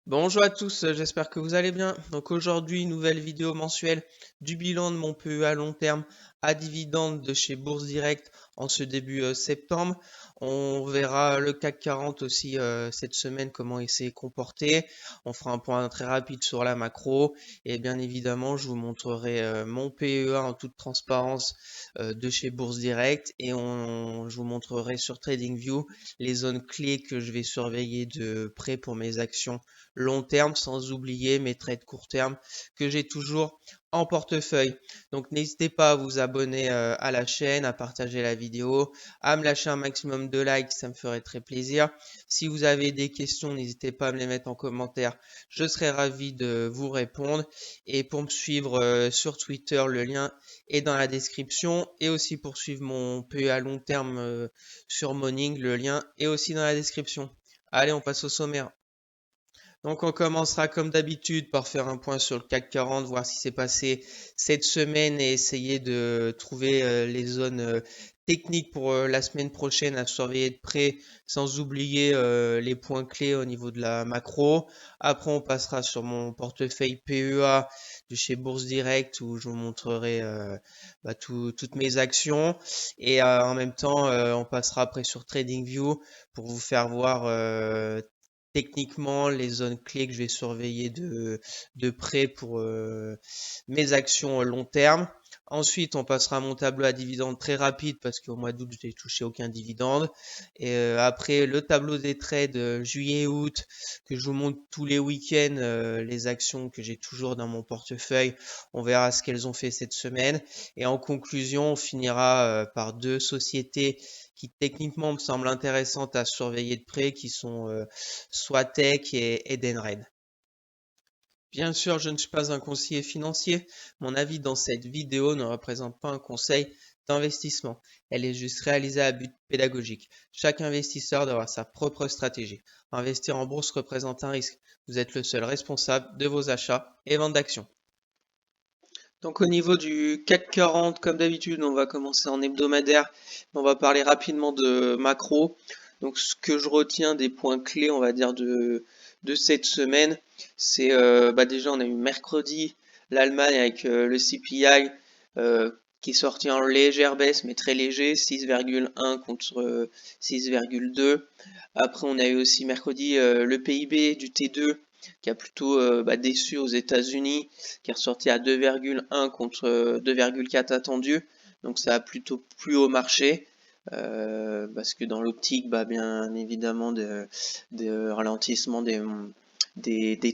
Bonjour à tous, j'espère que vous allez bien. Donc aujourd'hui, nouvelle vidéo mensuelle du bilan de mon PE à long terme à dividende de chez Bourse Direct en ce début septembre. On verra le CAC 40 aussi cette semaine, comment il s'est comporté. On fera un point très rapide sur la macro et bien évidemment, je vous montrerai mon PEA en toute transparence de chez Bourse Direct et je vous montrerai sur TradingView les zones clés que je vais surveiller de près pour mes actions long terme, sans oublier mes trades court terme que j'ai toujours en portefeuille. Donc n'hésitez pas à vous abonner à la chaîne, à partager la vidéo, à me lâcher un maximum de likes, ça me ferait très plaisir. Si vous avez des questions, n'hésitez pas à me les mettre en commentaire, je serai ravi de vous répondre. Et pour me suivre sur Twitter, le lien est dans la description. Et aussi pour suivre mon PE à long terme sur Morning, le lien est aussi dans la description. Allez, on passe au sommaire. Donc on commencera comme d'habitude par faire un point sur le CAC 40, voir ce qui s'est passé cette semaine et essayer de trouver les zones techniques pour la semaine prochaine à surveiller de près, sans oublier les points clés au niveau de la macro. Après on passera sur mon portefeuille PEA de chez Bourse Direct où je vous montrerai toutes mes actions et en même temps on passera après sur TradingView pour vous faire voir techniquement les zones clés que je vais surveiller de près pour mes actions long terme. Ensuite, on passera à mon tableau à dividendes très rapide parce qu'au mois d'août, je n'ai touché aucun dividende. Et après, le tableau des trades juillet-août que je vous montre tous les week-ends, les actions que j'ai toujours dans mon portefeuille. On verra ce qu'elles ont fait cette semaine. Et en conclusion, on finira par deux sociétés qui techniquement me semblent intéressantes à surveiller de près, qui sont Swatech et Edenred. Bien sûr, je ne suis pas un conseiller financier. Mon avis dans cette vidéo ne représente pas un conseil d'investissement. Elle est juste réalisée à but pédagogique. Chaque investisseur doit avoir sa propre stratégie. Investir en bourse représente un risque. Vous êtes le seul responsable de vos achats et ventes d'actions. Donc au niveau du CAC 40, comme d'habitude, on va commencer en hebdomadaire. On va parler rapidement de macro. Donc ce que je retiens des points clés, on va dire, de cette semaine, c'est déjà on a eu mercredi l'Allemagne avec le CPI qui est sorti en légère baisse, mais très léger, 6,1 contre 6,2. Après on a eu aussi mercredi le PIB du T2 qui a plutôt déçu aux États-Unis, qui est ressorti à 2,1 contre 2,4 attendu. Donc ça a plutôt plu au marché. Parce que dans l'optique, bien évidemment, de ralentissement des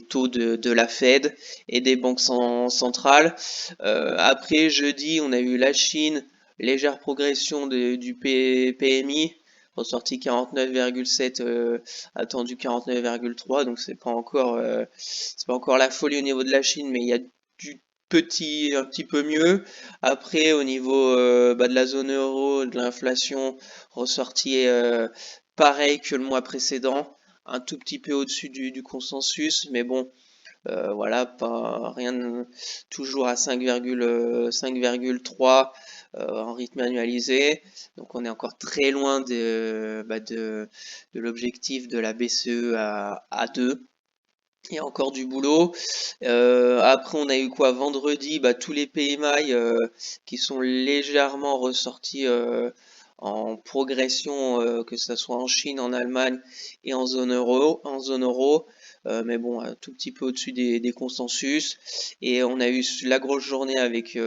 taux de la Fed et des banques centrales. Après, jeudi, on a eu la Chine, légère progression du PMI, ressorti 49,7, attendu 49,3, donc c'est pas encore la folie au niveau de la Chine, mais il y a du un petit peu mieux. Après, au niveau de la zone euro, de l'inflation, ressorti pareil que le mois précédent, un tout petit peu au-dessus du consensus, mais bon, voilà, pas rien, toujours à 5,3 en rythme annualisé. Donc on est encore très loin de l'objectif de la BCE à 2. Il y a encore du boulot. Après, on a eu quoi vendredi? Tous les PMI qui sont légèrement ressortis en progression, que ce soit en Chine, en Allemagne et en zone euro, mais bon, un tout petit peu au-dessus des consensus. Et on a eu la grosse journée avec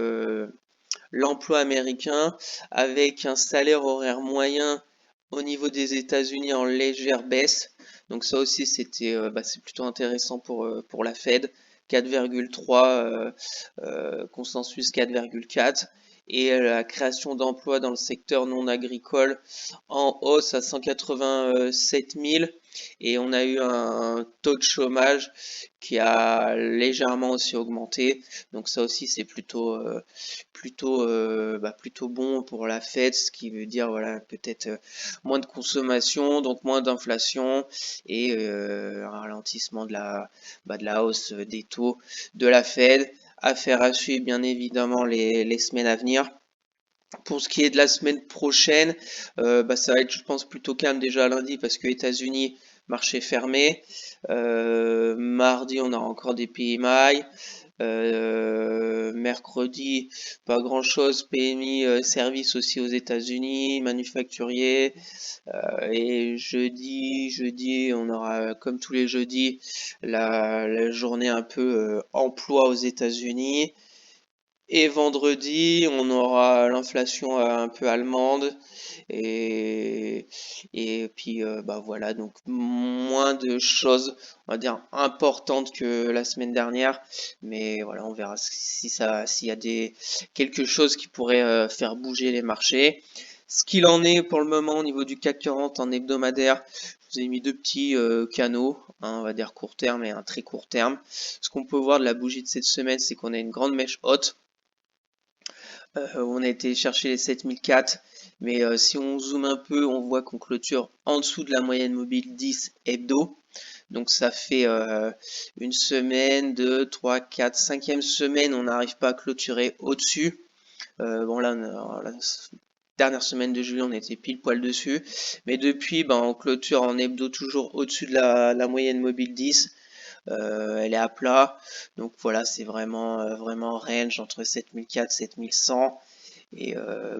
l'emploi américain, avec un salaire horaire moyen au niveau des États-Unis en légère baisse. Donc ça aussi, c'est plutôt intéressant pour la Fed. 4,3, consensus 4,4. Et la création d'emplois dans le secteur non agricole en hausse à 187 000. Et on a eu un taux de chômage qui a légèrement aussi augmenté. Donc ça aussi, c'est plutôt bon pour la Fed, ce qui veut dire voilà peut-être moins de consommation, donc moins d'inflation et un ralentissement de la hausse des taux de la Fed. Affaire à suivre bien évidemment les semaines à venir. Pour ce qui est de la semaine prochaine, ça va être, je pense, plutôt calme déjà lundi parce que États-Unis, marché fermé. Mardi, on aura encore des PMI. Mercredi, pas grand-chose. PMI service aussi aux États-Unis, manufacturier. Et jeudi, on aura comme tous les jeudis la journée un peu emploi aux États-Unis. Et vendredi, on aura l'inflation un peu allemande et, et puis bah voilà, donc moins de choses, on va dire, importantes que la semaine dernière. Mais voilà, on verra si s'il y a quelque chose qui pourrait faire bouger les marchés. Ce qu'il en est pour le moment au niveau du CAC 40 en hebdomadaire, je vous ai mis deux petits canaux, on va dire court terme et un très court terme. Ce qu'on peut voir de la bougie de cette semaine, c'est qu'on a une grande mèche haute. On a été chercher les 7004, mais si on zoome un peu, on voit qu'on clôture en dessous de la moyenne mobile 10 hebdo. Donc ça fait une semaine, 2, 3, 4, 5e semaine, on n'arrive pas à clôturer au-dessus. Bon là, la dernière semaine de juillet, on était pile poil dessus. Mais depuis, ben, on clôture en hebdo toujours au-dessus de la moyenne mobile 10. Elle est à plat, donc voilà, c'est vraiment range entre 7004 7100 et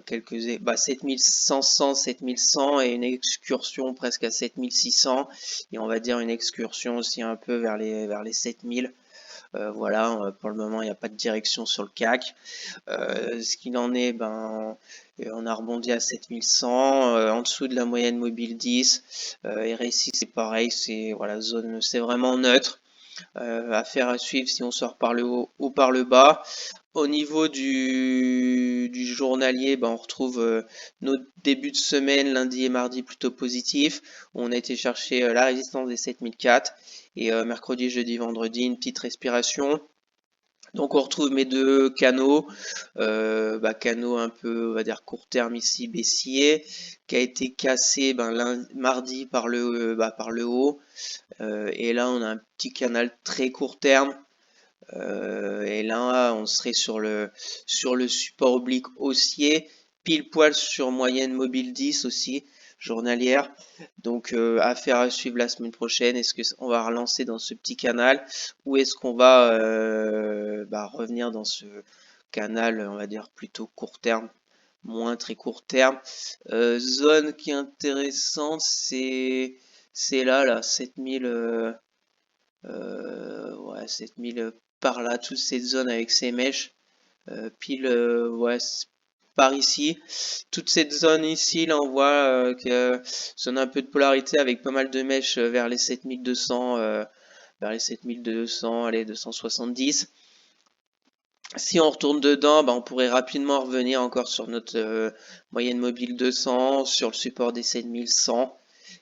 quelques 7100 7100 et une excursion presque à 7600 et on va dire une excursion aussi un peu vers les 7000. Voilà, pour le moment il n'y a pas de direction sur le CAC. Ce qu'il en est, ben on a rebondi à 7100 en dessous de la moyenne mobile 10. RSI c'est pareil, c'est voilà, zone, c'est vraiment neutre. Affaire à suivre si on sort par le haut ou par le bas. Au niveau du journalier, ben, on retrouve nos débuts de semaine, lundi et mardi plutôt positifs. On a été chercher la résistance des 7004 et mercredi, jeudi, vendredi, une petite respiration. Donc on retrouve mes deux canaux, canaux un peu, on va dire court terme ici, baissier, qui a été cassé mardi par le haut. Et là, on a un petit canal très court terme. Et là, on serait sur le support oblique haussier, pile poil sur moyenne mobile 10 aussi, journalière. Donc, affaire à suivre la semaine prochaine. Est-ce qu'on va relancer dans ce petit canal ou est-ce qu'on va revenir dans ce canal, on va dire plutôt court terme, moins très court terme. Zone qui est intéressante, c'est là, 7000, ouais, 7000 par là, toute cette zone avec ces mèches, pile, ouais, par ici. Toute cette zone ici, là, on voit que zone un peu de polarité avec pas mal de mèches vers les 7200, vers les 7200, allez, 270. Si on retourne dedans, on pourrait rapidement revenir encore sur notre moyenne mobile 200, sur le support des 7100.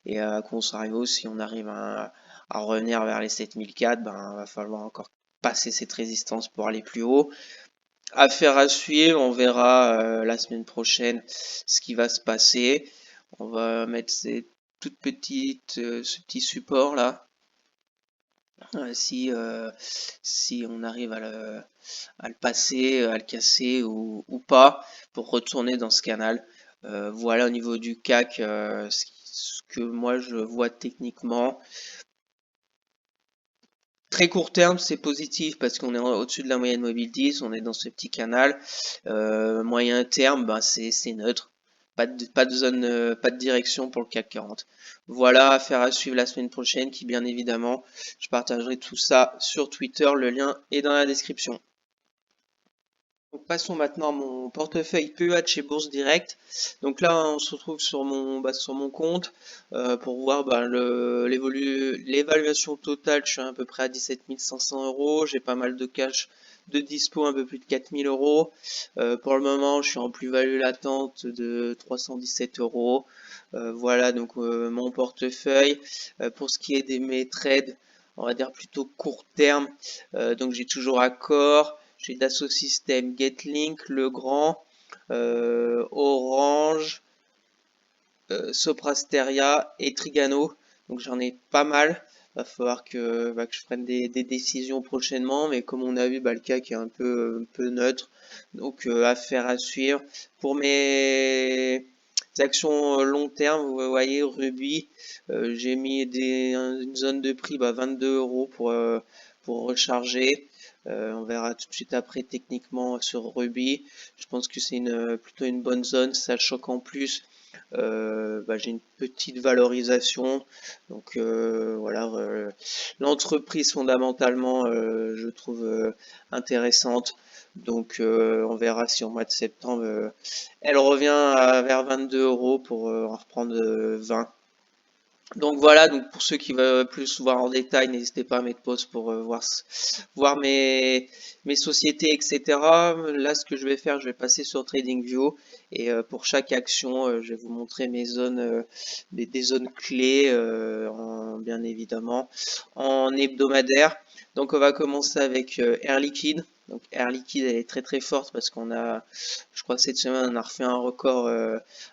Et contrario, si on arrive à revenir vers les 7004, va falloir encore passer cette résistance pour aller plus haut. Affaire à suivre, on verra la semaine prochaine ce qui va se passer. On va mettre ces toutes petites, ce petit support là. Si on arrive à le passer, à le casser ou pas pour retourner dans ce canal. Voilà au niveau du CAC ce que moi je vois techniquement. Très court terme, c'est positif parce qu'on est au-dessus de la moyenne mobile 10, on est dans ce petit canal. Moyen terme, c'est neutre. Pas de zone, pas de direction pour le CAC 40. Voilà, affaire à suivre la semaine prochaine qui, bien évidemment, je partagerai tout ça sur Twitter. Le lien est dans la description. Donc, passons maintenant à mon portefeuille PEA de chez Bourse Direct. Donc là, on se retrouve sur mon compte pour voir l'évaluation totale. Je suis à peu près à 17 500 euros. J'ai pas mal de cash de dispo, un peu plus de 4 000 euros. Pour le moment, je suis en plus-value latente de 317 euros. Voilà donc mon portefeuille. Pour ce qui est mes trades, on va dire plutôt court terme. Donc j'ai toujours Accor. J'ai Dassault Systèmes, Getlink, Legrand, Orange, Soprasteria et Trigano. Donc j'en ai pas mal. Va falloir que je prenne des décisions prochainement, mais comme on a vu, le CAC est un peu neutre. Donc affaire à suivre. Pour mes actions long terme, vous voyez, Ruby, j'ai mis une zone de prix 22 € pour recharger. On verra tout de suite après techniquement sur Ruby. Je pense que c'est plutôt une bonne zone, sachant qu'en plus j'ai une petite valorisation. Donc voilà, l'entreprise fondamentalement, je trouve intéressante. Donc on verra si au mois de septembre, elle revient vers 22 € pour en reprendre 20. Donc voilà, donc pour ceux qui veulent plus voir en détail, n'hésitez pas à mettre pause pour voir mes sociétés, etc. Là, ce que je vais faire, je vais passer sur TradingView et pour chaque action, je vais vous montrer mes zones, des zones clés, bien évidemment, en hebdomadaire. Donc on va commencer avec Air Liquide. Donc Air Liquide, elle est très très forte parce je crois que cette semaine, on a refait un record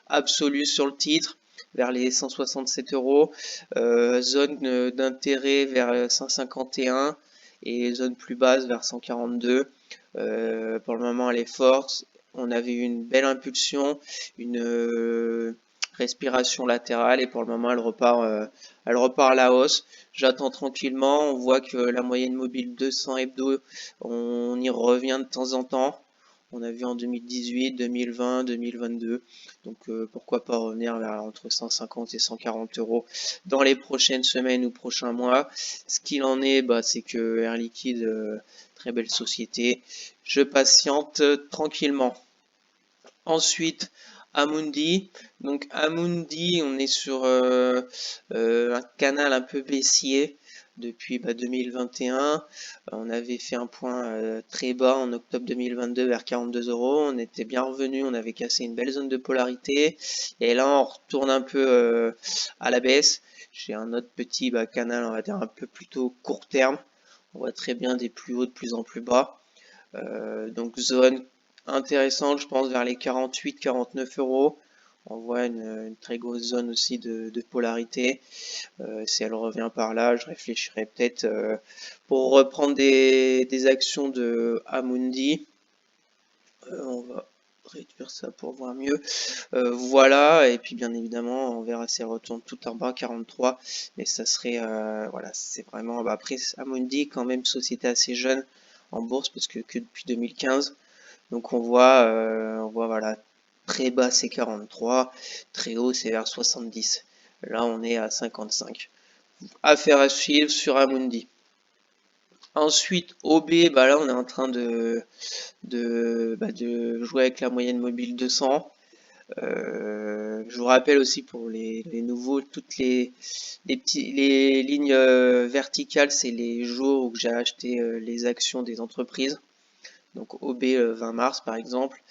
absolu sur le titre vers les 167 €, zone d'intérêt vers 151 et zone plus basse vers 142. Pour le moment, elle est forte. On avait eu une belle impulsion, une respiration latérale et pour le moment, elle repart à la hausse. J'attends tranquillement. On voit que la moyenne mobile 200 hebdo, on y revient de temps en temps. On a vu en 2018, 2020, 2022. Donc pourquoi pas revenir vers entre 150 et 140 € dans les prochaines semaines ou prochains mois. Ce qu'il en est, c'est que Air Liquide, très belle société. Je patiente tranquillement. Ensuite, Amundi. Donc Amundi, on est sur un canal un peu baissier depuis 2021. On avait fait un point très bas en octobre 2022 vers 42 €. On était bien revenu, on avait cassé une belle zone de polarité. Et là, on retourne un peu à la baisse. J'ai un autre petit canal, on va dire un peu plutôt court terme. On voit très bien des plus hauts de plus en plus bas. Donc zone intéressante, je pense, vers les 48-49 €. On voit une très grosse zone aussi de polarité. Si elle revient par là, je réfléchirai peut-être pour reprendre des actions de Amundi. On va réduire ça pour voir mieux. Voilà, et puis bien évidemment, on verra si elle retourne tout en bas, 43. Mais ça serait, voilà, c'est vraiment. Après, Amundi, quand même, société assez jeune en bourse, parce que depuis 2015. Donc on voit voilà, très bas c'est 43, très haut c'est vers 70. Là on est à 55. Affaire à suivre sur Amundi. Ensuite OB, là on est en train de jouer avec la moyenne mobile 200. Je vous rappelle aussi pour les nouveaux, toutes les lignes verticales, c'est les jours où j'ai acheté les actions des entreprises. Donc OB 20 mars par exemple,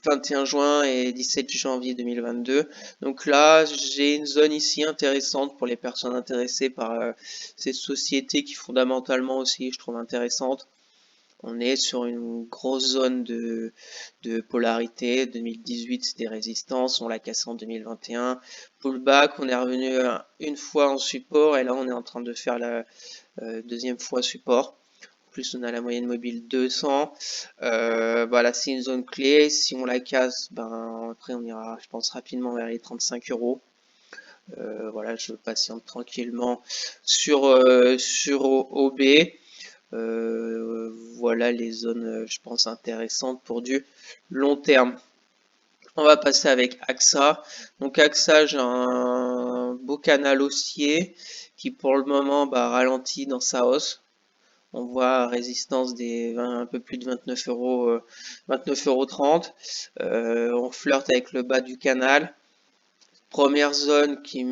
21 juin et 17 janvier 2022. Donc là, j'ai une zone ici intéressante pour les personnes intéressées par ces sociétés qui fondamentalement aussi je trouve intéressantes. On est sur une grosse zone de polarité. 2018 c'était résistance, on l'a cassé en 2021. Pullback, on est revenu une fois en support et là on est en train de faire la deuxième fois support. Plus on a la moyenne mobile 200. Voilà, c'est une zone clé. Si on la casse, après on ira, je pense, rapidement vers les 35 €. Voilà, je patiente tranquillement sur OB. Voilà les zones, je pense, intéressantes pour du long terme. On va passer avec AXA. Donc AXA, j'ai un beau canal haussier qui pour le moment ralentit dans sa hausse. On voit résistance des un peu plus de 29 €, 29,30 €. On flirte avec le bas du canal. Première zone qui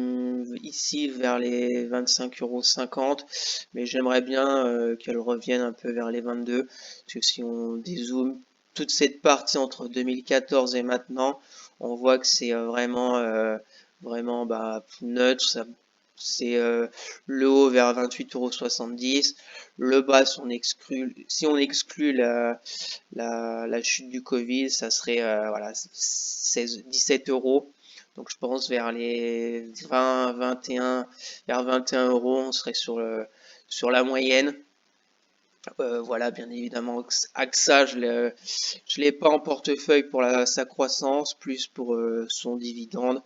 ici vers les 25,50 €, mais j'aimerais bien qu'elle revienne un peu vers les 22 €, parce que si on dézoome toute cette partie entre 2014 et maintenant, on voit que c'est vraiment neutre. C'est le haut vers 28,70 €. Le bas, si on exclut la chute du Covid, ça serait voilà, 17 €. Donc je pense vers les 20, 21, vers 21 €, on serait sur la moyenne. Voilà, bien évidemment, AXA, je l'ai pas en portefeuille pour sa croissance, plus pour son dividende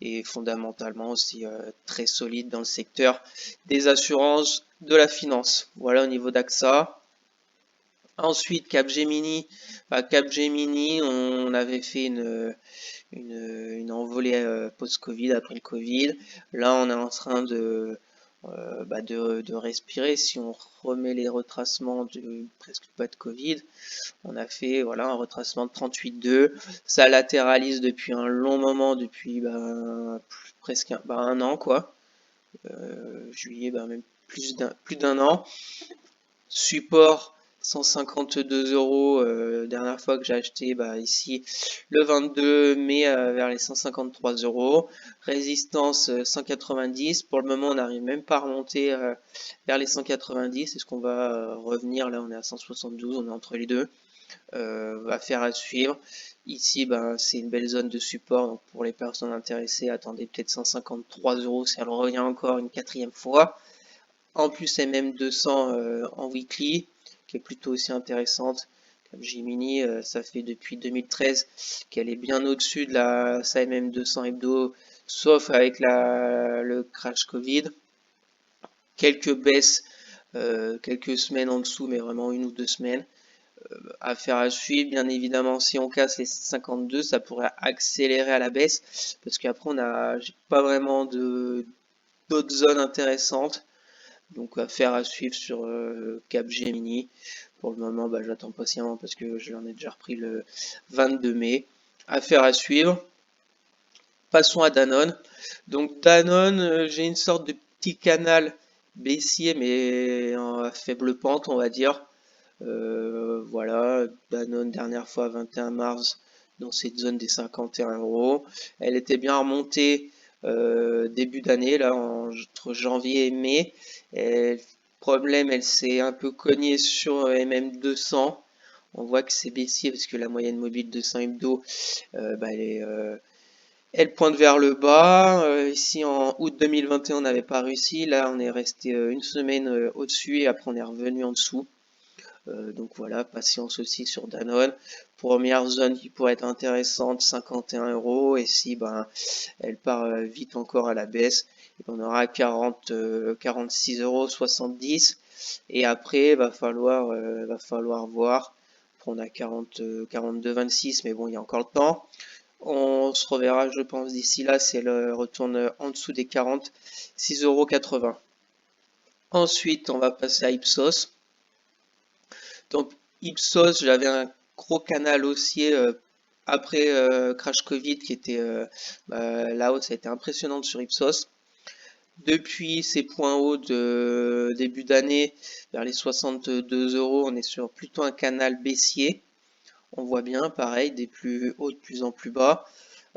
et fondamentalement aussi très solide dans le secteur des assurances, de la finance. Voilà au niveau d'AXA. Ensuite, Capgemini. Capgemini, on avait fait une envolée post-Covid, après le Covid. Là, on est en train de respirer. Si on remet les retracements de presque pas de Covid, on a fait voilà un retracement de 38,2. Ça latéralise depuis un long moment, depuis presque un an quoi. Juillet, même plus d'un an. Support 152 euros. Dernière fois que j'ai acheté ici le 22 mai vers les 153 euros. Résistance 190. Pour le moment, on n'arrive même pas à remonter vers les 190. Est-ce qu'on va revenir? Là, on est à 172. On est entre les deux. Affaire à suivre. Ici, c'est une belle zone de support. Donc pour les personnes intéressées, attendez peut-être 153 euros si elle revient encore une quatrième fois. En plus, MM200 en weekly, qui est plutôt aussi intéressante. Capgemini, ça fait depuis 2013 qu'elle est bien au-dessus de sa MM200 hebdo, sauf avec le crash Covid. Quelques baisses, quelques semaines en dessous, mais vraiment 1 ou 2 semaines. Affaire à suivre, bien évidemment, si on casse les 52, ça pourrait accélérer à la baisse, parce qu'après, j'ai pas vraiment d'autres zones intéressantes. Donc affaire à suivre sur Capgemini. Pour le moment, j'attends patiemment parce que je l'en ai déjà repris le 22 mai. Affaire à suivre. Passons à Danone. Donc Danone, j'ai une sorte de petit canal baissier mais en faible pente, on va dire. Voilà, Danone dernière fois 21 mars dans cette zone des 51 euros. Elle était bien remontée début d'année, là entre janvier et mai. Et, problème, elle s'est un peu cognée sur MM200. On voit que c'est baissier parce que la moyenne mobile de 100 hebdo, elle pointe vers le bas. Ici en août 2021, on n'avait pas réussi. Là, on est resté une semaine au-dessus et après on est revenu en dessous. Donc voilà, patience aussi sur Danone. Première zone qui pourrait être intéressante, 51 euros. Et si elle part vite encore à la baisse, on aura 46,70 euros. Et après, va falloir voir. Après, on a 42,26, mais bon, il y a encore le temps. On se reverra, je pense, d'ici là, si elle retourne en dessous des 46,80 euros. Ensuite, on va passer à Ipsos. Donc Ipsos, j'avais un gros canal haussier après crash Covid qui était la hausse a été impressionnante sur Ipsos. Depuis ces points hauts de début d'année vers les 62 euros, on est sur plutôt un canal baissier. On voit bien, pareil, des plus hauts de plus en plus bas.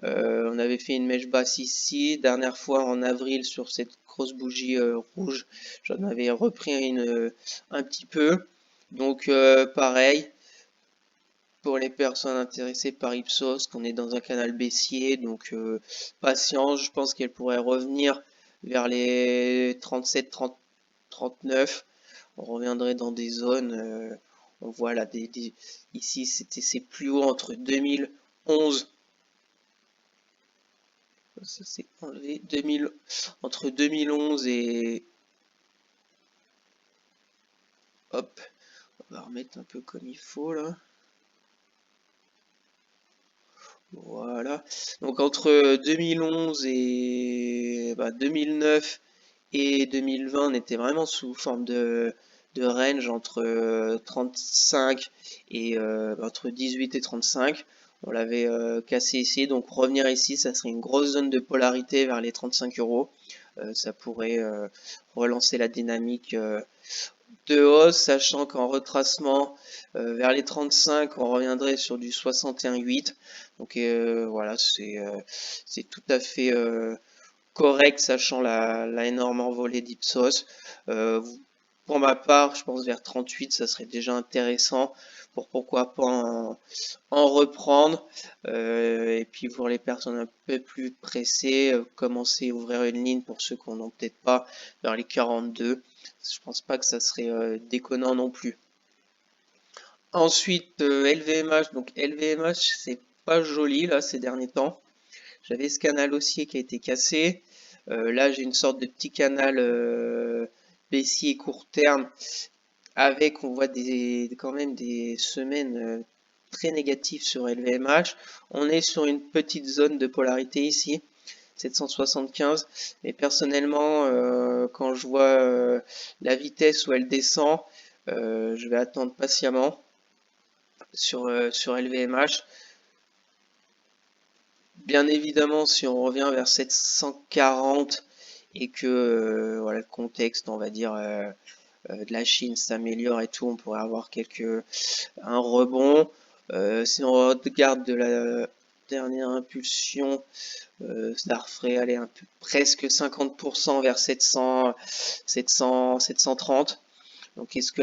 On avait fait une mèche basse ici. Dernière fois en avril sur cette grosse bougie rouge, j'en avais repris un petit peu. Donc pareil, pour les personnes intéressées par Ipsos, qu'on est dans un canal baissier, donc patience, je pense qu'elle pourrait revenir vers les 37, 30, 39. On reviendrait dans des zones, on voit là, ici c'est plus haut entre 2011, ça s'est enlevé, entre 2011 et, hop, on va remettre un peu comme il faut là. Voilà. Donc entre 2011 et 2009 et 2020, on était vraiment sous forme de range entre 35 et entre 18 et 35. On l'avait cassé ici, donc revenir ici, ça serait une grosse zone de polarité vers les 35 euros. Ça pourrait relancer la dynamique de hausse, sachant qu'en retracement vers les 35, on reviendrait sur du 61,8. Donc voilà, c'est tout à fait correct, sachant la énorme envolée d'Ipsos. Pour ma part, je pense vers 38, ça serait déjà intéressant pour pourquoi pas en reprendre. Et puis pour les personnes un peu plus pressées, commencer à ouvrir une ligne pour ceux qui n'en ont peut-être pas vers les 42. Je pense pas que ça serait déconnant non plus. Ensuite, LVMH. Donc LVMH, c'est pas joli là ces derniers temps. J'avais ce canal haussier qui a été cassé. Là, j'ai une sorte de petit canal baissier court terme avec, on voit quand même des semaines très négatives sur LVMH. On est sur une petite zone de polarité ici, 775. Mais personnellement, quand je vois la vitesse où elle descend, je vais attendre patiemment sur LVMH. Bien évidemment, si on revient vers 740 et que voilà, le contexte, on va dire, de la Chine s'améliore et tout, on pourrait avoir un rebond. Si on regarde de la dernière impulsion, ça referait aller presque 50% vers 700, 730. Donc est-ce que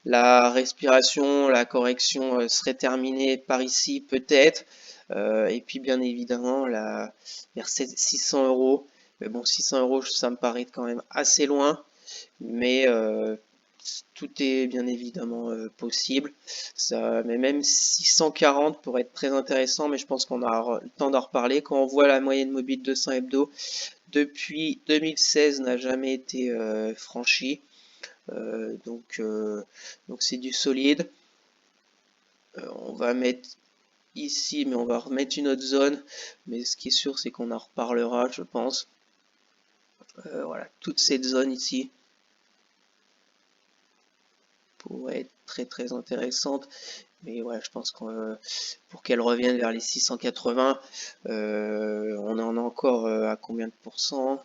la respiration, la correction serait terminée par ici? Peut-être. Et puis bien évidemment, vers 600 euros. Mais bon, 600 euros, ça me paraît quand même assez loin. Mais tout est bien évidemment possible. Mais même 640 pourrait être très intéressant, mais je pense qu'on aura le temps d'en reparler. Quand on voit la moyenne mobile 200 hebdo, depuis 2016 n'a jamais été franchie. Donc c'est du solide. On va mettre ici, mais on va remettre une autre zone. Mais ce qui est sûr, c'est qu'on en reparlera, je pense. Voilà, toute cette zone ici pourrait être très très intéressante. Mais ouais, je pense que pour qu'elle revienne vers les 680, on en a encore à combien de pourcents?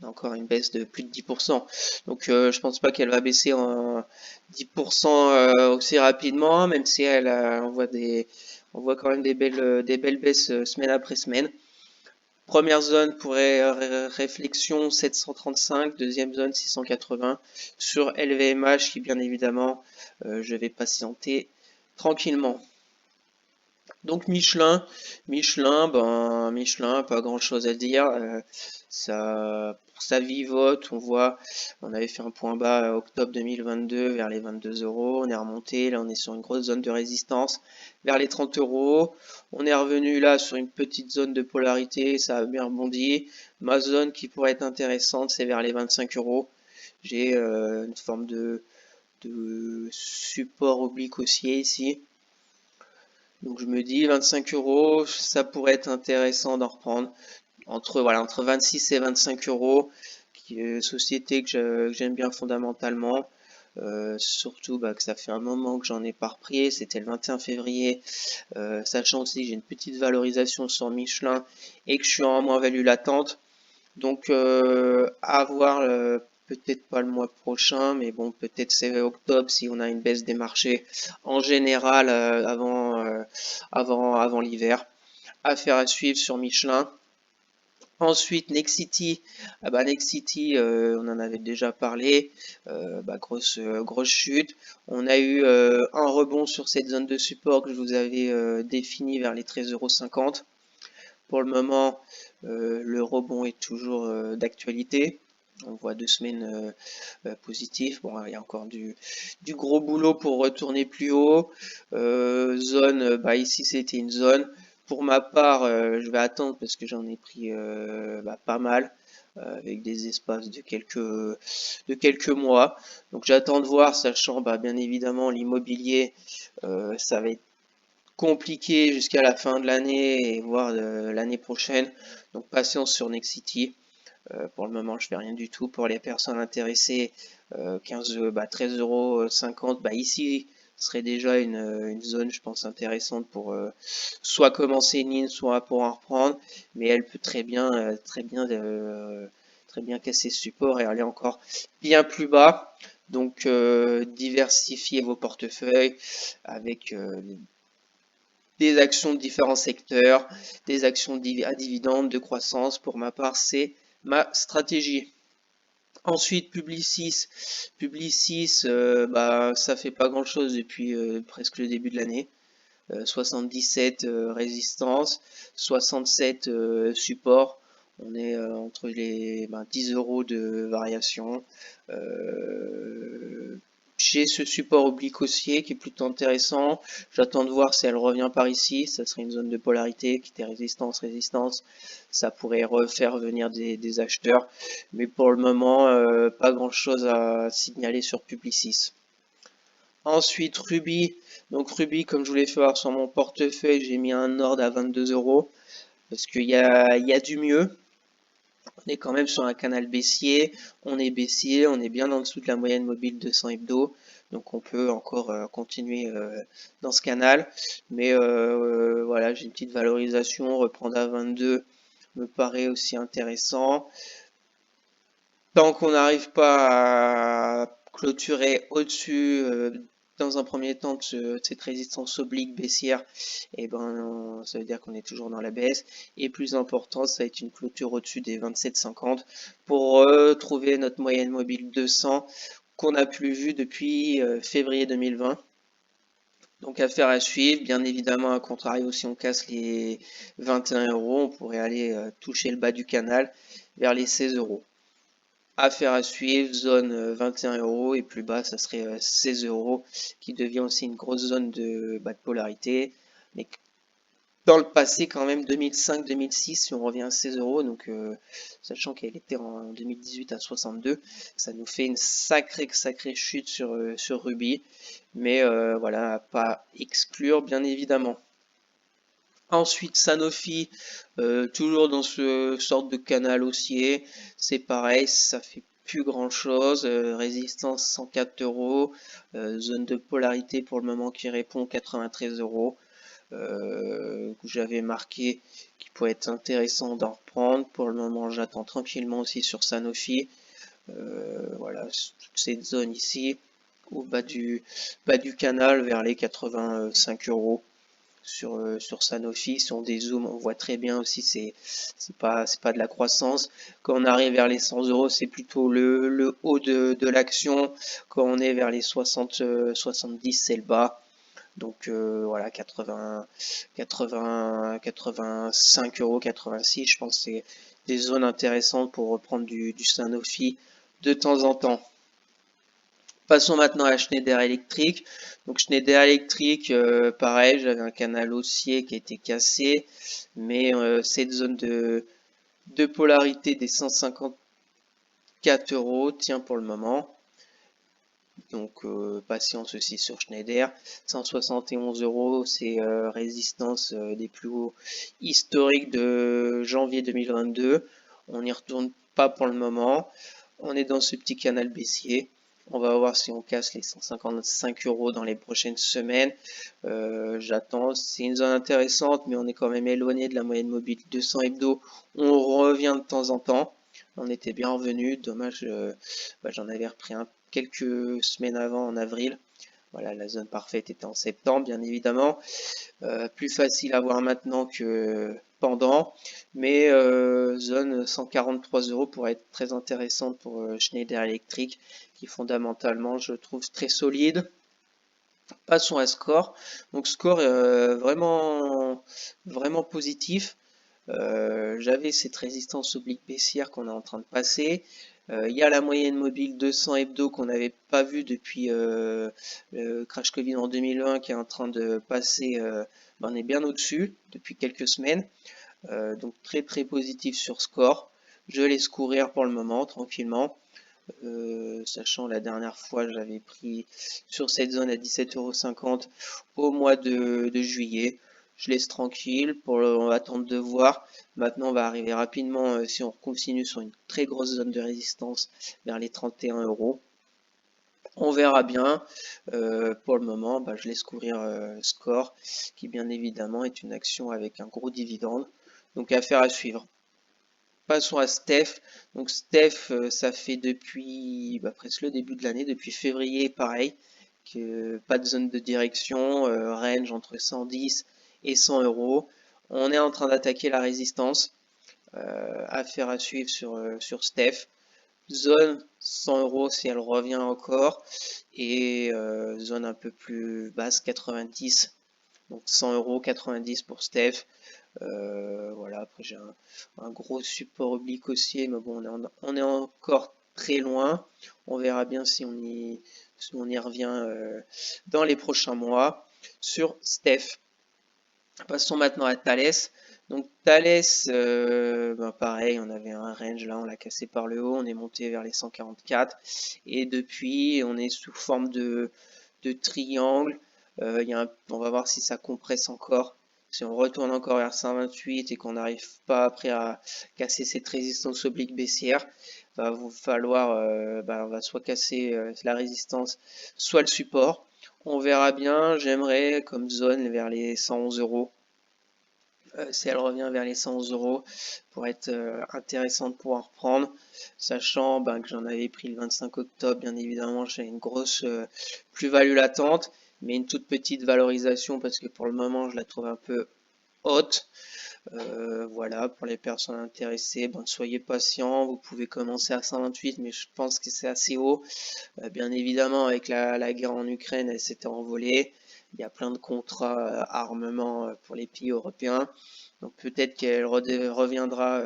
Encore une baisse de plus de 10%. Donc je pense pas qu'elle va baisser en 10% aussi rapidement, même si on voit quand même des belles baisses semaine après semaine. Première zone pour réflexion 735, deuxième zone 680 sur LVMH qui bien évidemment je vais patienter tranquillement. Donc Michelin, Michelin, pas grand chose à dire. Ça vivote, on avait fait un point bas octobre 2022 vers les 22 euros. On est remonté, là on est sur une grosse zone de résistance vers les 30 euros. On est revenu là sur une petite zone de polarité, ça a bien rebondi. Ma zone qui pourrait être intéressante, c'est vers les 25 euros. J'ai une forme de support oblique haussier ici. Donc je me dis 25 euros, ça pourrait être intéressant d'en reprendre entre 26 et 25 euros, qui est une société que j'aime bien fondamentalement. Surtout que ça fait un moment que j'en ai pas repris, c'était le 21 février, sachant aussi que j'ai une petite valorisation sur Michelin et que je suis en moins-value latente. Donc à voir, peut-être pas le mois prochain, mais bon, peut-être c'est octobre si on a une baisse des marchés en général avant l'hiver. Affaire à suivre sur Michelin. Ensuite, Nexity. Ah bah, Nexity, on en avait déjà parlé. Grosse chute. On a eu un rebond sur cette zone de support que je vous avais défini vers les 13,50 €. Pour le moment, le rebond est toujours d'actualité. On voit 2 semaines positives. Bon, il y a encore du gros boulot pour retourner plus haut. Zone, ici c'était une zone. Pour ma part, je vais attendre parce que j'en ai pris pas mal avec des espaces de quelques mois. Donc j'attends de voir, sachant bien évidemment l'immobilier, ça va être compliqué jusqu'à la fin de l'année et voire l'année prochaine. Donc patience sur Nexity. Pour le moment, je fais rien du tout. Pour les personnes intéressées, 13,50 €, ici serait déjà une zone, je pense, intéressante pour soit commencer une ligne, soit pour en reprendre. Mais elle peut très bien casser ce support et aller encore bien plus bas. Donc diversifiez vos portefeuilles avec des actions de différents secteurs, des actions à dividendes, de croissance. Pour ma part, c'est ma stratégie. Ensuite, Publicis. Publicis, ça fait pas grand chose depuis presque le début de l'année. 77 résistance, 67 support. On est entre les 10 € de variation. J'ai ce support oblique haussier qui est plutôt intéressant. J'attends de voir si elle revient par ici. Ça serait une zone de polarité qui était résistance, résistance. Ça pourrait refaire venir des acheteurs. Mais pour le moment, pas grand chose à signaler sur Publicis. Ensuite, Ruby. Donc Ruby, comme je vous l'ai fait voir sur mon portefeuille, j'ai mis un ordre à 22 € parce qu'il y a du mieux. On est quand même sur un canal baissier, on est bien en dessous de la moyenne mobile 200 hebdo, donc on peut encore continuer dans ce canal. Mais voilà, j'ai une petite valorisation, reprendre à 22 me paraît aussi intéressant. Tant qu'on n'arrive pas à clôturer au-dessus, dans un premier temps, de cette résistance oblique baissière, et ben, ça veut dire qu'on est toujours dans la baisse. Et plus important, ça va être une clôture au-dessus des 27,50 pour retrouver notre moyenne mobile 200 qu'on n'a plus vu depuis février 2020. Donc affaire à suivre, bien évidemment, à contrario, si on casse les 21 €, on pourrait aller toucher le bas du canal vers les 16 €. Affaire à suivre, zone 21 € et plus bas, ça serait 16 € qui devient aussi une grosse zone de polarité. Mais dans le passé, quand même, 2005-2006, si on revient à 16 €, donc sachant qu'elle était en 2018 à 62, ça nous fait une sacrée chute sur Ruby. Mais voilà, à pas exclure, bien évidemment. Ensuite, Sanofi, toujours dans ce sorte de canal haussier, c'est pareil, ça fait plus grand chose, résistance 104 €, zone de polarité pour le moment qui répond 93 €, que j'avais marqué qui pourrait être intéressant d'en reprendre. Pour le moment, j'attends tranquillement aussi sur Sanofi. Voilà, toute cette zone ici, au bas du canal vers les 85 € sur Sanofi. Si on dézoome, on voit très bien aussi, c'est pas de la croissance. Quand on arrive vers les 100 €, c'est plutôt le haut de l'action. Quand on est vers les 60, 70, c'est le bas. Donc voilà, 80, 80, 85 €, 86, je pense que c'est des zones intéressantes pour reprendre du Sanofi de temps en temps. Passons maintenant à Schneider Electric. Donc Schneider Electric, pareil, j'avais un canal haussier qui a été cassé, mais cette zone de polarité des 154 € tient pour le moment. Donc patience aussi sur Schneider. 171 €, c'est résistance des plus hauts historiques de janvier 2022. On n'y retourne pas pour le moment. On est dans ce petit canal baissier. On va voir si on casse les 155 € dans les prochaines semaines. J'attends. C'est une zone intéressante, mais on est quand même éloigné de la moyenne mobile 200 hebdo. On revient de temps en temps. On était bien revenu. Dommage, j'en avais repris un quelques semaines avant, en avril. Voilà, la zone parfaite était en septembre, bien évidemment. Plus facile à voir maintenant que pendant, mais zone 143 € pourrait être très intéressante pour Schneider Electric, qui fondamentalement, je trouve très solide. Passons à Score. Donc Score vraiment positif. J'avais cette résistance oblique baissière qu'on est en train de passer. Il y a la moyenne mobile 200 hebdo qu'on n'avait pas vu depuis le crash Covid en 2020 qui est en train de passer. On est bien au-dessus depuis quelques semaines. Donc très positif sur Score. Je laisse courir pour le moment tranquillement. Sachant la dernière fois j'avais pris sur cette zone à 17,50 € au mois de juillet. Je laisse tranquille pour attendre de voir. Maintenant on va arriver rapidement si on continue sur une très grosse zone de résistance vers les 31 €. On verra bien. Pour le moment, je laisse courir Score, qui bien évidemment est une action avec un gros dividende. Donc affaire à suivre. Passons à Steph. Donc Steph, ça fait depuis presque le début de l'année, depuis février, pareil, que pas de zone de direction, range entre 110 et 100 €. On est en train d'attaquer la résistance. Affaire à suivre sur Steph. Zone 100 € si elle revient encore. Et zone un peu plus basse, 90. Donc 100 €, 90 pour Steph. Voilà, après j'ai un gros support oblique haussier, mais bon, on est encore très loin. On verra bien si on y revient dans les prochains mois. Sur Steph. Passons maintenant à Thalès. Donc Thalès, ben pareil, on avait un range là, on l'a cassé par le haut, on est monté vers les 144 et depuis on est sous forme de triangle. On va voir si ça compresse encore. Si on retourne encore vers 128 et qu'on n'arrive pas après à casser cette résistance oblique baissière, va vous falloir, on va soit casser la résistance, soit le support. On verra bien. J'aimerais comme zone vers les 111 euros. Si elle revient vers les 111 euros, pour être intéressant de pouvoir reprendre, sachant que j'en avais pris le 25 octobre, bien évidemment, j'ai une grosse plus-value latente, mais une toute petite valorisation parce que pour le moment, je la trouve un peu haute. Voilà, pour les personnes intéressées, soyez patients, vous pouvez commencer à 128, mais je pense que c'est assez haut. Bien évidemment, avec la guerre en Ukraine, elle s'était envolée. Il y a plein de contrats armement pour les pays européens. Donc peut-être qu'elle reviendra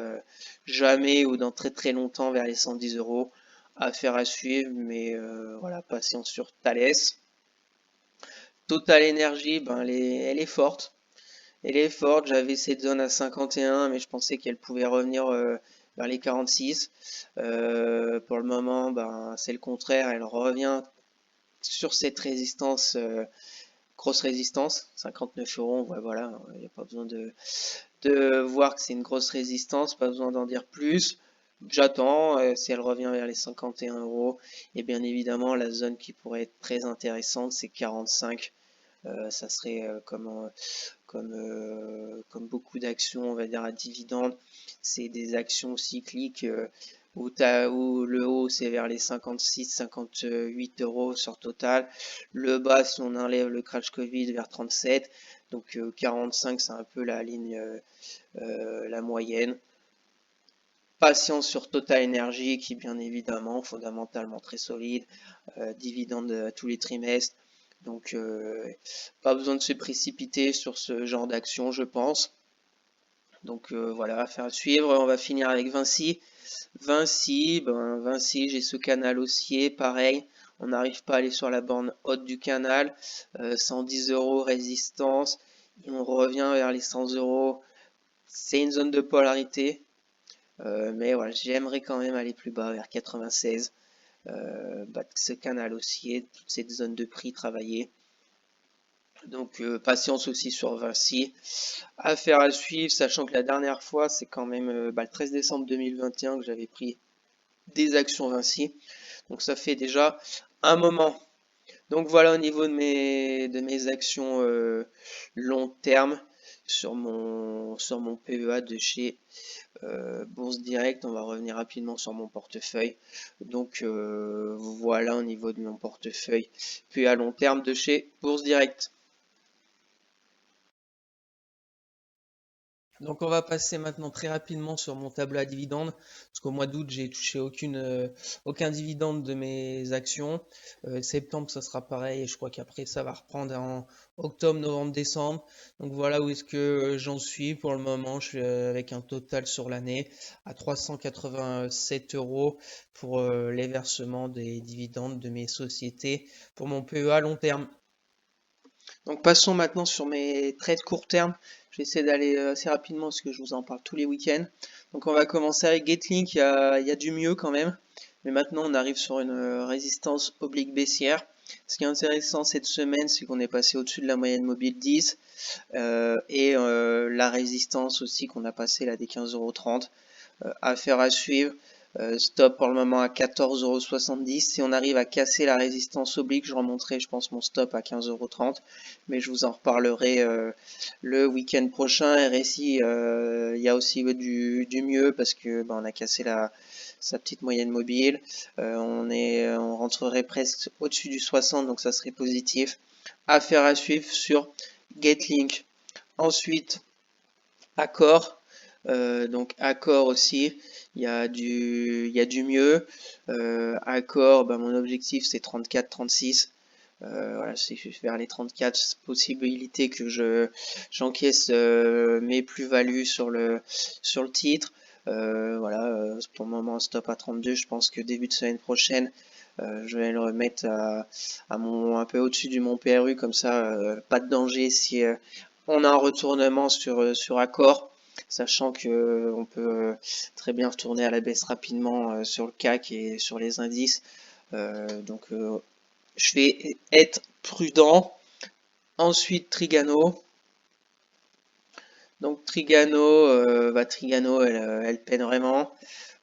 jamais ou dans très très longtemps vers les 110 euros. Affaire à suivre, mais voilà, patience sur Thales. Total Energy, elle est forte. Elle est forte, j'avais cette zone à 51, mais je pensais qu'elle pouvait revenir vers les 46. Pour le moment, c'est le contraire, elle revient sur cette résistance, grosse résistance, 59 euros, voilà, il n'y a pas besoin de voir que c'est une grosse résistance, pas besoin d'en dire plus. J'attends, si elle revient vers les 51 euros, et bien évidemment la zone qui pourrait être très intéressante, c'est 45. Ça serait comme beaucoup d'actions, on va dire à dividendes, c'est des actions cycliques où le haut c'est vers les 56-58 euros sur Total, le bas si on enlève le crash Covid vers 37, donc 45 c'est un peu la ligne, la moyenne. Patience sur Total Energy qui bien évidemment fondamentalement très solide, dividendes tous les trimestres, donc pas besoin de se précipiter sur ce genre d'action je pense. Donc voilà, affaire à suivre. On va finir avec Vinci. Vinci, j'ai ce canal haussier, pareil. On n'arrive pas à aller sur la borne haute du canal. 110 euros résistance. Et on revient vers les 100 euros. C'est une zone de polarité. Mais voilà, j'aimerais quand même aller plus bas, vers 96. Ce canal haussier, toute cette zone de prix travaillée. Donc patience aussi sur Vinci. Affaire à suivre, sachant que la dernière fois, c'est quand même le 13 décembre 2021 que j'avais pris des actions Vinci. Donc ça fait déjà un moment. Donc voilà au niveau de mes actions long terme sur mon PEA de chez Bourse Direct. On va revenir rapidement sur mon portefeuille. Donc voilà au niveau de mon portefeuille PEA long terme de chez Bourse Direct. Donc on va passer maintenant très rapidement sur mon tableau à dividendes, parce qu'au mois d'août j'ai touché aucun dividende de mes actions. Septembre ça sera pareil et je crois qu'après ça va reprendre en octobre, novembre, décembre. Donc voilà où est-ce que j'en suis pour le moment. Je suis avec un total sur l'année à 387 euros pour les versements des dividendes de mes sociétés pour mon PEA long terme. Donc passons maintenant sur mes trades court terme. Je vais essayer d'aller assez rapidement parce que je vous en parle tous les week-ends. Donc on va commencer avec Getlink, il y a du mieux quand même. Mais maintenant on arrive sur une résistance oblique baissière. Ce qui est intéressant cette semaine, c'est qu'on est passé au-dessus de la moyenne mobile 10 et la résistance aussi qu'on a passé là des 15,30 €. Affaire à suivre. Stop pour le moment à 14,70 €. Si on arrive à casser la résistance oblique, je remonterai, je pense, mon stop à 15,30 €. Mais je vous en reparlerai le week-end prochain. RSI, il y a aussi du mieux parce que on a cassé sa petite moyenne mobile. On rentrerait presque au-dessus du 60, donc ça serait positif. Affaire à suivre sur Getlink. Ensuite, Accor. Donc Accor aussi, il y a du mieux. Accor, mon objectif c'est 34-36. Voilà, c'est vers les 34 possibilités que j'encaisse mes plus-values sur le titre. Voilà, pour le moment stop à 32. Je pense que début de semaine prochaine, je vais le remettre un peu au-dessus du mon PRU, comme ça, pas de danger si on a un retournement sur accord, sachant que on peut très bien retourner à la baisse rapidement sur le CAC et sur les indices. Donc je vais être prudent. Ensuite, Trigano. Donc Trigano, elle peine vraiment.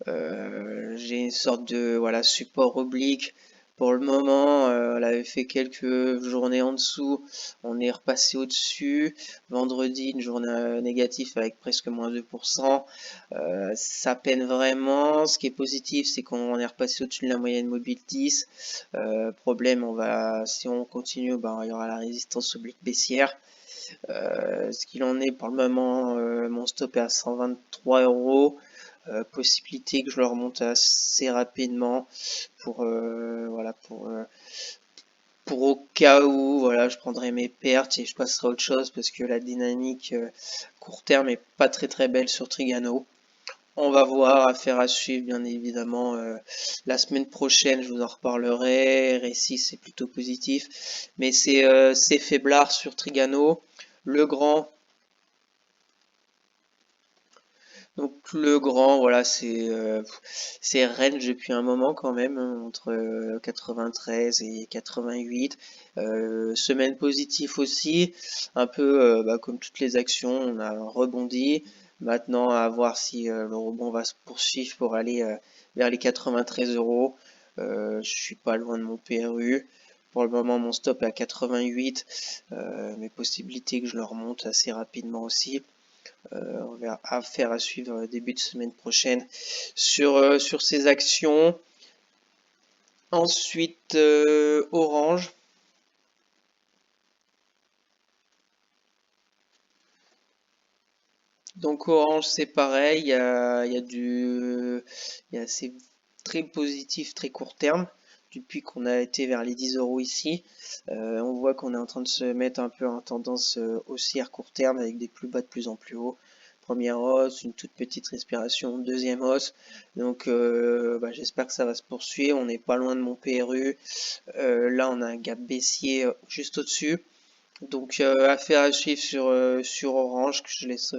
J'ai une sorte de voilà support oblique. Pour le moment, elle avait fait quelques journées en dessous. On est repassé au-dessus. Vendredi, une journée négative avec presque moins 2%. Ça peine vraiment. Ce qui est positif, c'est qu'on est repassé au-dessus de la moyenne mobile 10. Problème, si on continue, il y aura la résistance oblique baissière. Ce qu'il en est pour le moment, mon stop est à 123 €. Possibilité que je le remonte assez rapidement pour voilà pour au cas où voilà je prendrai mes pertes et je passerai à autre chose parce que la dynamique court terme est pas très belle sur Trigano. On va voir, affaire à suivre bien évidemment. La semaine prochaine, je vous en reparlerai. RSI, c'est plutôt positif, mais c'est faiblard sur Trigano. Le grand, donc le grand, voilà, c'est range depuis un moment quand même, hein, entre 93 et 88. Semaine positive aussi, un peu comme toutes les actions, on a rebondi. Maintenant, à voir si le rebond va se poursuivre pour aller vers les 93 €. Je suis pas loin de mon PRU. Pour le moment, mon stop est à 88. Mes possibilités que je le remonte assez rapidement aussi. On verra, affaire à suivre début de semaine prochaine sur ces actions. Ensuite, Orange. Donc Orange, c'est pareil, c'est très positif, très court terme. Depuis qu'on a été vers les 10 € ici, on voit qu'on est en train de se mettre un peu en tendance haussière court terme avec des plus bas de plus en plus haut. Première hausse, une toute petite respiration, deuxième hausse. Donc j'espère que ça va se poursuivre. On n'est pas loin de mon PRU. Là, on a un gap baissier juste au-dessus. Donc affaire à suivre sur Orange que je laisse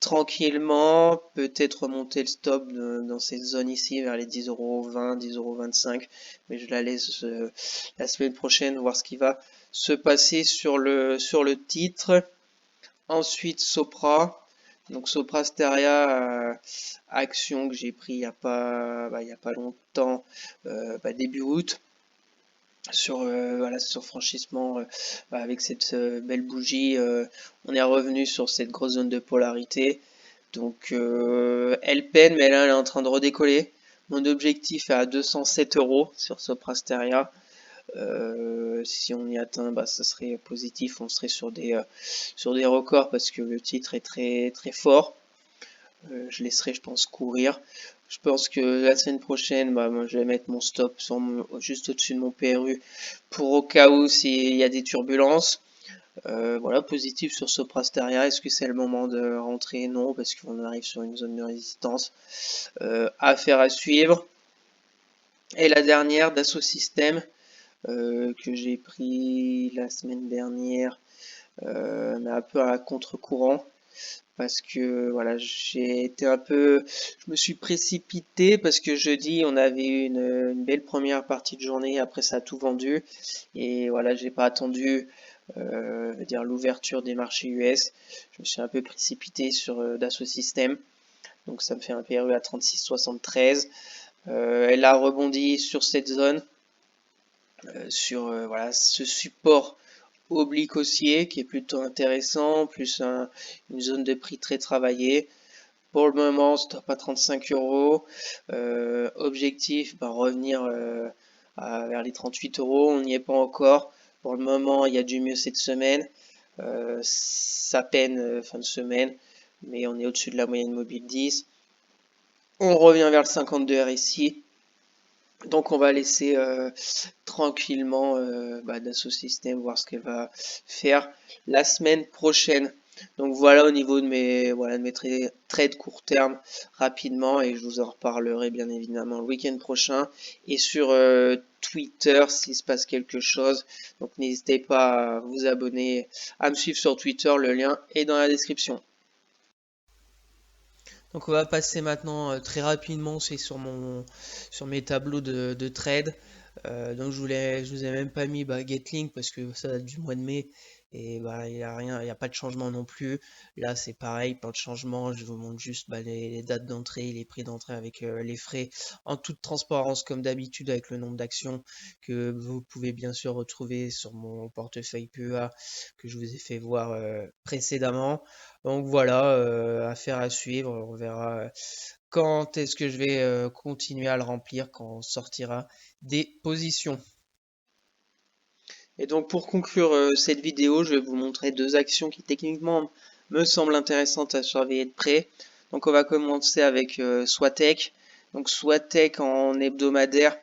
tranquillement, peut-être remonter le stop dans cette zone ici vers les 10,20 €, 10,25 €, mais je la laisse la semaine prochaine voir ce qui va se passer sur le titre. Ensuite Sopra, donc Sopra Steria, action que j'ai pris il y a pas longtemps, début août. Sur franchissement avec cette belle bougie, on est revenu sur cette grosse zone de polarité. Donc elle peine, mais là elle est en train de redécoller. Mon objectif est à 207 € sur Soprasteria. Si on y atteint, ça serait positif. On serait sur des records parce que le titre est très fort. Je laisserai, je pense, courir. Je pense que la semaine prochaine, moi, je vais mettre mon stop juste au-dessus de mon PRU pour au cas où s'il y a des turbulences. Voilà, positif sur Soprasteria. Est-ce que c'est le moment de rentrer? Non, parce qu'on arrive sur une zone de résistance. Affaire à suivre. Et la dernière, Dassault Systèmes, que j'ai pris la semaine dernière, mais un peu à contre-courant. Parce que voilà, je me suis précipité parce que jeudi on avait eu une belle première partie de journée, après ça a tout vendu et voilà, j'ai pas attendu dire l'ouverture des marchés US. Je me suis un peu précipité sur Dassault Systèmes, donc ça me fait un PRU à 36,73. Elle a rebondi sur cette zone, sur voilà ce support oblique haussier qui est plutôt intéressant, plus une zone de prix très travaillée. Pour le moment, stop à 35 €. Objectif, revenir vers les 38 €. On n'y est pas encore. Pour le moment, il y a du mieux cette semaine. Ça peine fin de semaine, mais on est au-dessus de la moyenne mobile 10. On revient vers le 52 RSI. Donc on va laisser tranquillement Dassault Systèmes voir ce qu'elle va faire la semaine prochaine. Donc voilà au niveau de mes trades court terme rapidement, et je vous en reparlerai bien évidemment le week-end prochain et sur Twitter s'il se passe quelque chose. Donc n'hésitez pas à vous abonner, à me suivre sur Twitter, le lien est dans la description. Donc on va passer maintenant très rapidement, c'est sur mes tableaux de trade. Donc je vous ai même pas mis Getlink parce que ça date du mois de mai et il y a rien, il y a pas de changement non plus. Là c'est pareil, pas de changement. Je vous montre juste les dates d'entrée, les prix d'entrée avec les frais en toute transparence comme d'habitude avec le nombre d'actions que vous pouvez bien sûr retrouver sur mon portefeuille PEA que je vous ai fait voir précédemment. Donc voilà, affaire à suivre. On verra quand est-ce que je vais continuer à le remplir quand on sortira des positions. Et donc pour conclure cette vidéo, je vais vous montrer deux actions qui techniquement me semblent intéressantes à surveiller de près. Donc on va commencer avec Swatech. Donc Swatech en hebdomadaire,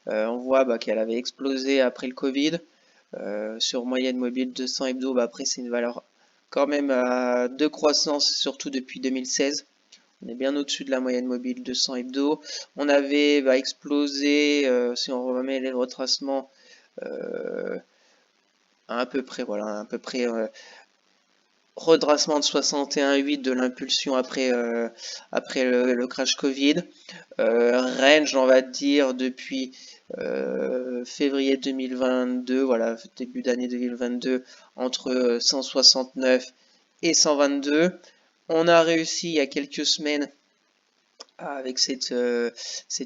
on voit qu'elle avait explosé après le Covid. Sur moyenne mobile 200 hebdo, après c'est une valeur quand même de croissance, surtout depuis 2016. On est bien au-dessus de la moyenne mobile 200 hebdo. On avait explosé, si on remet les retracements, euh, à peu près, voilà, à peu près redressement de 61,8 de l'impulsion après le crash Covid. Range, on va dire, depuis février 2022, voilà, début d'année 2022, entre 169 et 122. On a réussi il y a quelques semaines avec cette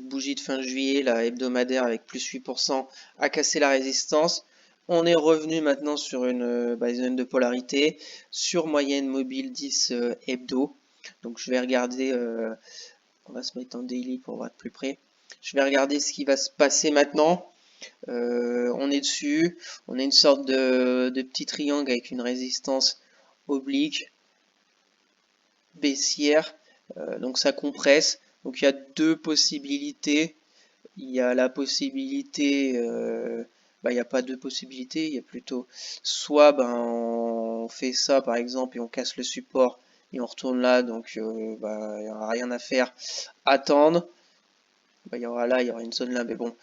bougie de fin juillet, la hebdomadaire avec plus 8%, à casser la résistance. On est revenu maintenant sur une zone de polarité, sur moyenne mobile 10 hebdo. Donc je vais regarder, on va se mettre en daily pour voir de plus près. Je vais regarder ce qui va se passer maintenant. On est dessus, on a une sorte de petit triangle avec une résistance oblique, baissière, donc ça compresse. Donc il y a deux possibilités. Il y a la possibilité, il n'y a pas deux possibilités, il y a plutôt soit on fait ça par exemple et on casse le support et on retourne là, donc il n'y aura rien à faire, attendre. Il y aura une zone là, mais bon,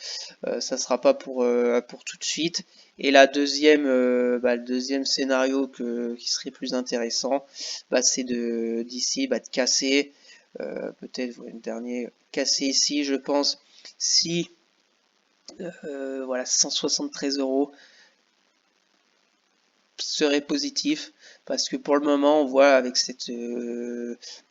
ça sera pas pour tout de suite. Et le deuxième scénario qui serait plus intéressant, c'est d'ici de casser, peut-être une dernière casser ici, je pense, si voilà 173 euros serait positif, parce que pour le moment on voit avec cette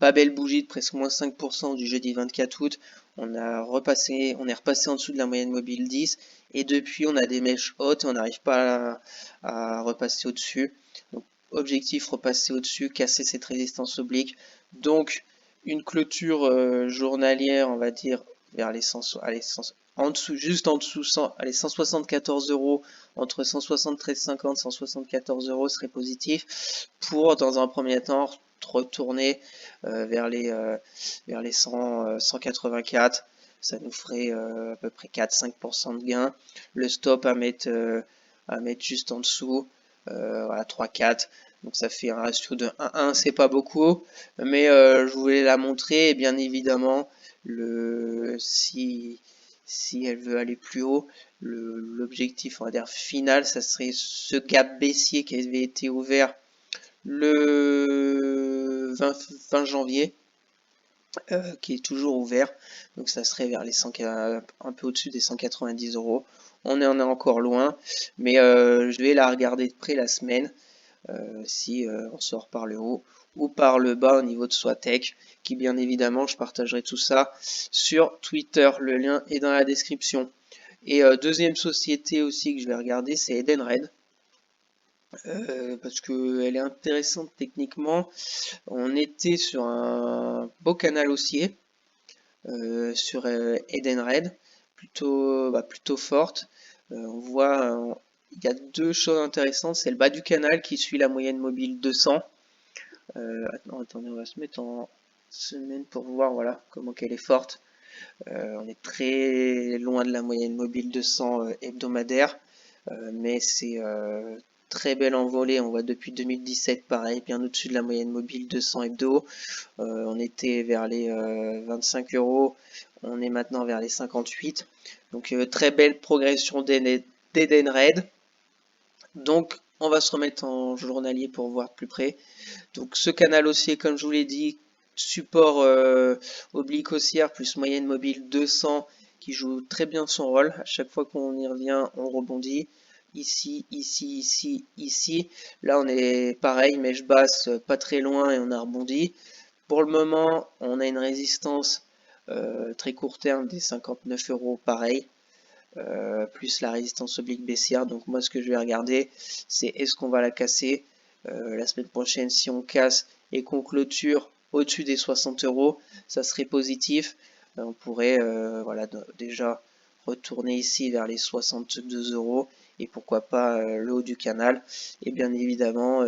pas belle bougie de presque moins 5% du jeudi 24 août, on est repassé en dessous de la moyenne mobile 10, et depuis on a des mèches hautes et on n'arrive pas à repasser au-dessus. Donc objectif, repasser au-dessus, casser cette résistance oblique. Donc une clôture journalière, on va dire vers les 100, allez, 100, en dessous, juste en dessous, 174 euros, entre 173,50 et 174 euros serait positif pour, dans un premier temps, retourner vers les 100, 184. Ça nous ferait à peu près 4-5% de gain. Le stop à mettre juste en dessous, à 3-4. Donc ça fait un ratio de 1-1, c'est pas beaucoup, mais je voulais la montrer, et bien évidemment, si elle veut aller plus haut, l'objectif, on va dire, final, ça serait ce gap baissier qui avait été ouvert le 20 janvier, qui est toujours ouvert. Donc ça serait vers les 100, un peu au-dessus des 190 euros. On en est encore loin, mais je vais la regarder de près la semaine, si on sort par le haut ou par le bas au niveau de Swatech, qui bien évidemment je partagerai tout ça sur Twitter, le lien est dans la description. Et deuxième société aussi que je vais regarder, c'est Edenred, parce qu'elle est intéressante techniquement. On était sur un beau canal haussier sur Edenred, plutôt forte. On voit, il y a deux choses intéressantes, c'est le bas du canal qui suit la moyenne mobile 200. Attendez, on va se mettre en semaine pour voir voilà comment qu'elle est forte. On est très loin de la moyenne mobile 200 hebdomadaire, mais c'est très belle envolée. On voit depuis 2017 pareil, bien au-dessus de la moyenne mobile 200 hebdo. On était vers les 25 euros, on est maintenant vers les 58. Donc très belle progression d'Edenred. Donc on va se remettre en journalier pour voir de plus près. Donc ce canal haussier, comme je vous l'ai dit, support oblique haussière plus moyenne mobile 200 qui joue très bien son rôle. À chaque fois qu'on y revient, on rebondit. Ici, ici, ici, ici. Là, on est pareil, mèche basse, pas très loin et on a rebondi. Pour le moment, on a une résistance très court terme des 59 euros, pareil. Plus la résistance oblique baissière. Donc moi, ce que je vais regarder, c'est est-ce qu'on va la casser la semaine prochaine. Si on casse et qu'on clôture au-dessus des 60 euros, ça serait positif. On pourrait voilà, déjà retourner ici vers les 62 euros et pourquoi pas le haut du canal. Et bien évidemment,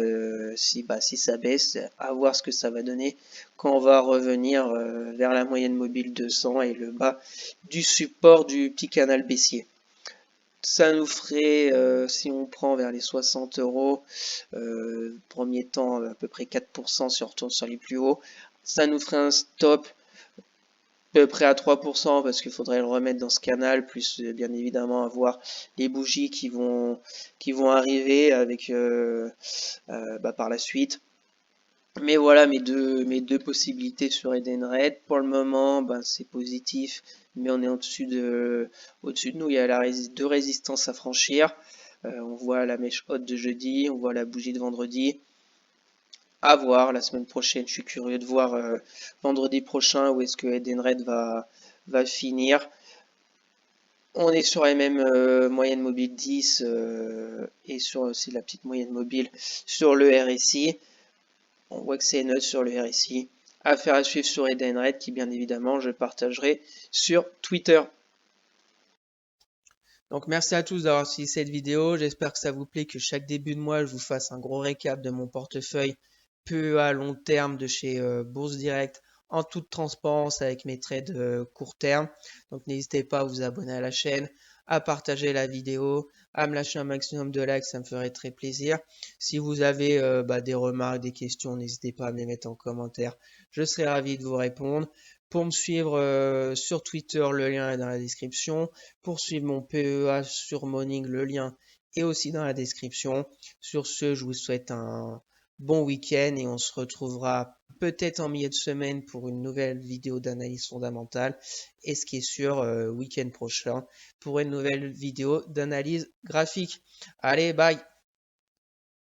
si ça baisse, à voir ce que ça va donner quand on va revenir vers la moyenne mobile 200 et le bas du support du petit canal baissier. Ça nous ferait, si on prend vers les 60 euros, premier temps à peu près 4% si on retourne sur les plus hauts, ça nous ferait un stop à peu près à 3% parce qu'il faudrait le remettre dans ce canal, plus bien évidemment avoir les bougies qui vont arriver avec par la suite. Mais voilà mes deux possibilités sur Edenred. Pour le moment, c'est positif, mais on est au-dessus de nous. Il y a deux résistances à franchir. On voit la mèche haute de jeudi, on voit la bougie de vendredi. À voir la semaine prochaine. Je suis curieux de voir vendredi prochain où est-ce que Edenred va finir. On est sur la même moyenne mobile 10 et sur aussi la petite moyenne mobile sur le RSI. On voit que c'est neutre sur le RSI. Affaire à suivre sur Edenred qui bien évidemment je partagerai sur Twitter. Donc merci à tous d'avoir suivi cette vidéo. J'espère que ça vous plaît, que chaque début de mois, je vous fasse un gros récap de mon portefeuille PEA long terme de chez Bourse Direct en toute transparence avec mes trades court terme. Donc n'hésitez pas à vous abonner à la chaîne, à partager la vidéo, à me lâcher un maximum de likes, ça me ferait très plaisir. Si vous avez des remarques, des questions, n'hésitez pas à me les mettre en commentaire. Je serai ravi de vous répondre. Pour me suivre sur Twitter, le lien est dans la description. Pour suivre mon PEA sur Morning, le lien est aussi dans la description. Sur ce, je vous souhaite un bon week-end et on se retrouvera peut-être en milieu de semaine pour une nouvelle vidéo d'analyse fondamentale. Et ce qui est sûr, week-end prochain pour une nouvelle vidéo d'analyse graphique. Allez, bye!